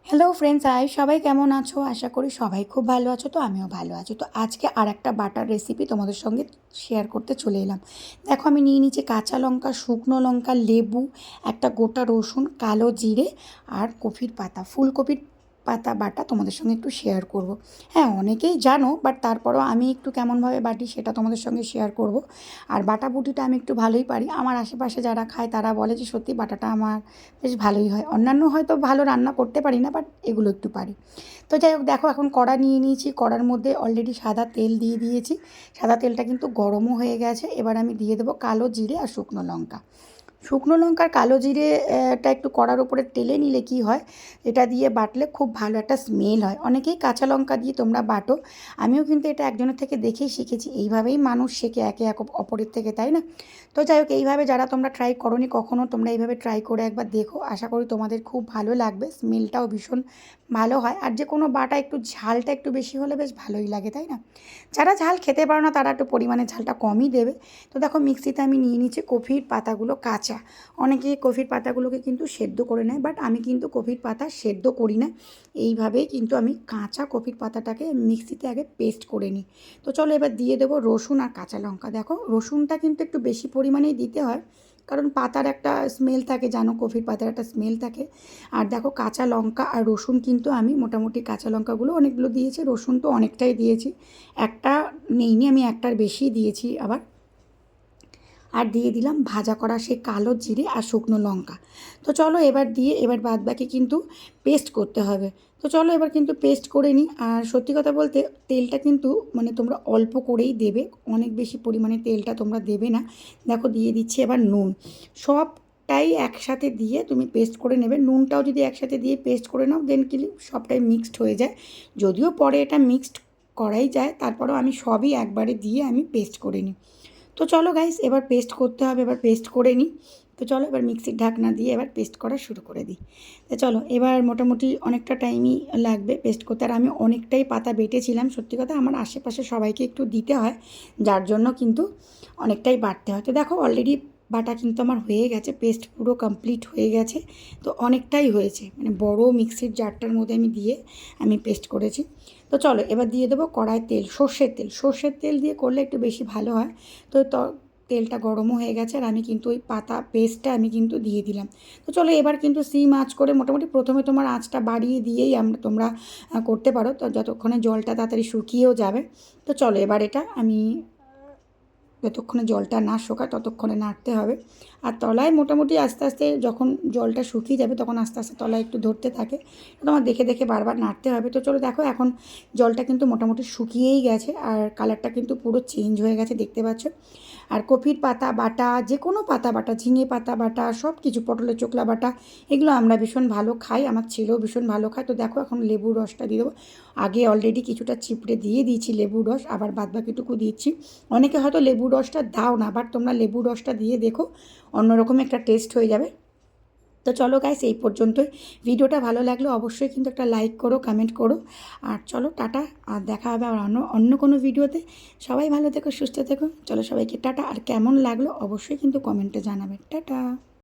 Hello friends, সবাই কেমন আছো? আশা করি সবাই খুব ভালো আছো। তো আমিও ভালো আছি। তো আজকে আর একটা বাটার রেসিপি তোমাদের সঙ্গে শেয়ার করতে চলে এলাম। দেখো, আমি নিয়ে নিচ্ছি কাঁচা লঙ্কা, শুকনো লঙ্কা, লেবু, একটা গোটা রসুন, কালো জিরে আর কফির পাতা, ফুলকপির পাতা বাটা তোমাদের সঙ্গে একটু শেয়ার করব। হ্যাঁ, অনেকেই জানো, বাট তারপরও আমি একটু কেমনভাবে বাটি সেটা তোমাদের সঙ্গে শেয়ার করব। আর বাটাবুটিটা আমি একটু ভালোই পারি। আমার আশেপাশে যারা খায় তারা বলে যে সত্যি বাটাটা আমার বেশ ভালোই হয়। অন্যান্য হয়তো ভালো রান্না করতে পারি না, বাট এগুলো একটু পারি। তো যাই হোক, দেখো এখন কড়া নিয়ে নিয়েছি। কড়ার মধ্যে অলরেডি সাদা তেল দিয়ে দিয়েছি। সাদা তেলটা কিন্তু গরমও হয়ে গেছে। এবার আমি দিয়ে দেবো কালো জিরে আর শুকনো লঙ্কা। শুকনো লঙ্কার কালো জিরে টা একটু কড়ার উপরে টেলে নিলে কি হয়, এটা দিয়ে বাটলে খুব ভালো একটা স্মেল হয়। অনেকেই কাঁচা লঙ্কা দিয়ে তোমরা বাটো। আমিও কিন্তু এটা একজনের থেকে দেখেই শিখেছি। এইভাবেই মানুষ শেখে একে অপরের থেকে, তাই না? তো যাই হোক, এইভাবে যারা তোমরা ট্রাই করোনি কখনও, তোমরা এইভাবে ট্রাই করে একবার দেখো। আশা করি তোমাদের খুব ভালো লাগবে। স্মেলটাও ভীষণ ভালো হয়। আর যে কোনো বাটা একটু ঝালটা একটু বেশি হলে বেশ ভালোই লাগে, তাই না? যারা ঝাল খেতে পারো না তারা একটু পরিমাণে ঝালটা কমই দেবে। তো দেখো, মিক্সিতে আমি নিয়ে নিচ্ছি কফির পাতাগুলো কাঁচা। অনেকে কফির পাতাগুলোকে কিন্তু সেদ্ধ করে নেয়, বাট আমি কিন্তু কফির পাতা সেদ্ধ করি না। এইভাবেই কিন্তু আমি কাঁচা কফির পাতাটাকে মিক্সিতে আগে পেস্ট করে নিই। তো চলো এবার দিয়ে দেবো রসুন আর কাঁচা লঙ্কা। দেখো, রসুনটা কিন্তু একটু বেশি পরিমাণেই দিতে হয়, কারণ পাতার একটা স্মেল থাকে, জানো, কফির পাতার একটা স্মেল থাকে। আর দেখো, কাঁচা লঙ্কা আর রসুন কিন্তু আমি মোটামুটি, কাঁচা লঙ্কাগুলো অনেকগুলো দিয়েছি, রসুন তো অনেকটাই দিয়েছি। একটা নেইনি, আমি একটার বেশিই দিয়েছি আবার। আর দিয়ে দিলাম ভাজা করা সেই কালো জিরে আর শুকনো লঙ্কা। তো চলো এবার বাদ বাকি কিন্তু পেস্ট করতে হবে। তো চলো এবার কিন্তু পেস্ট করে নিই। আর সত্যি কথা বলতে, তেলটা কিন্তু মানে তোমরা অল্প করেই দেবে, অনেক বেশি পরিমাণে তেলটা তোমরা দেবে না। দেখো, দিয়ে দিচ্ছি এবার নুন। সবটাই একসাথে দিয়ে তুমি পেস্ট করে নেবে। নুনটাও যদি একসাথে দিয়ে পেস্ট করে নাও, দেন কি সবটাই মিক্সড হয়ে যায়। যদিও পরে এটা মিক্সড করাই যায়, তারপরেও আমি সবই একবারে দিয়ে আমি পেস্ট করে নিই। তো চলো গাইস, এবার পেস্ট করতে হবে, এবার পেস্ট করে নিই। তো চলো এবার মিক্সির ঢাকনা দিয়ে এবার পেস্ট করা শুরু করে দিই। তো চলো, এবার মোটামুটি অনেকটা টাইমই লাগবে পেস্ট করতে। আর আমি অনেকটাই পাতা বেটেছিলাম। সত্যি কথা, আমার আশেপাশে সবাইকে একটু দিতে হয়, যার জন্য কিন্তু অনেকটাই বাটতে হয়। তো দেখো, অলরেডি বাটা কিন্তু আমার হয়ে গেছে, পেস্ট পুরো কমপ্লিট হয়ে গেছে। তো অনেকটাই হয়েছে, মানে বড় মিক্সির জারটার মধ্যে আমি পেস্ট করেছি। তো চলো এবার দিয়ে দেবো কড়াই তেল, সর্ষের তেল দিয়ে করলে একটু বেশি ভালো হয়। তো তেলটা গরমও হয়ে গেছে, আর আমি কিন্তু ওই পাতা পেস্টটা আমি কিন্তু দিয়ে দিলাম। তো চলো এবার কিন্তু সিম আঁচ করে, মোটামুটি প্রথমে তোমার আঁচটা বাড়িয়ে দিয়েই তোমরা করতে পারো, তো যতক্ষণে জলটা তাড়াতাড়ি শুকিয়েও যাবে। তো চলো এবার এটা আমি, যতক্ষণে জলটা না শোকায় ততক্ষণে নাড়তে হবে। আর তলায় মোটামুটি আস্তে আস্তে যখন জলটা শুকিয়ে যাবে, তখন আস্তে আস্তে তলায় একটু ধরতে থাকে। তোমার দেখে দেখে বারবার নাড়তে হবে। তো চলো দেখো, এখন জলটা কিন্তু মোটামুটি শুকিয়েই গেছে, আর কালারটা কিন্তু পুরো চেঞ্জ হয়ে গেছে, দেখতে পাচ্ছ। আর কফির পাতা বাটা, যে কোনো পাতা বাটা, ঝিঙে পাতা বাটা, সব কিছু, পটলের চোকলা বাটা, এগুলো আমরা ভীষণ ভালো খাই, আমার ছেলেও ভীষণ ভালো খায়। তো দেখো, এখন লেবুর রসটা দিয়ে দেবো। আগে অলরেডি কিছুটা চিপড়ে দিয়ে দিয়েছি লেবুর রস, আবার বাদবাকিটুকু দিচ্ছি। অনেকে হয়তো লেবুর রসটা দাও না, বাট তোমরা লেবুর রসটা দিয়ে দেখো, অন্যরকম একটা টেস্ট হয়ে যাবে। তো চলো গাইস, এই পর্যন্তই। ভিডিওটা ভালো লাগলে অবশ্যই কিন্তু একটা লাইক করো, কমেন্ট করো। আর চলো টাটা, আর দেখা হবে আর অন্য অন্য কোনো ভিডিওতে। সবাই ভালো থেকো, সুস্থ থেকো। চলো সবাইকে টাটা। আর কেমন লাগলো অবশ্যই কিন্তু কমেন্টে জানাবে। টাটা।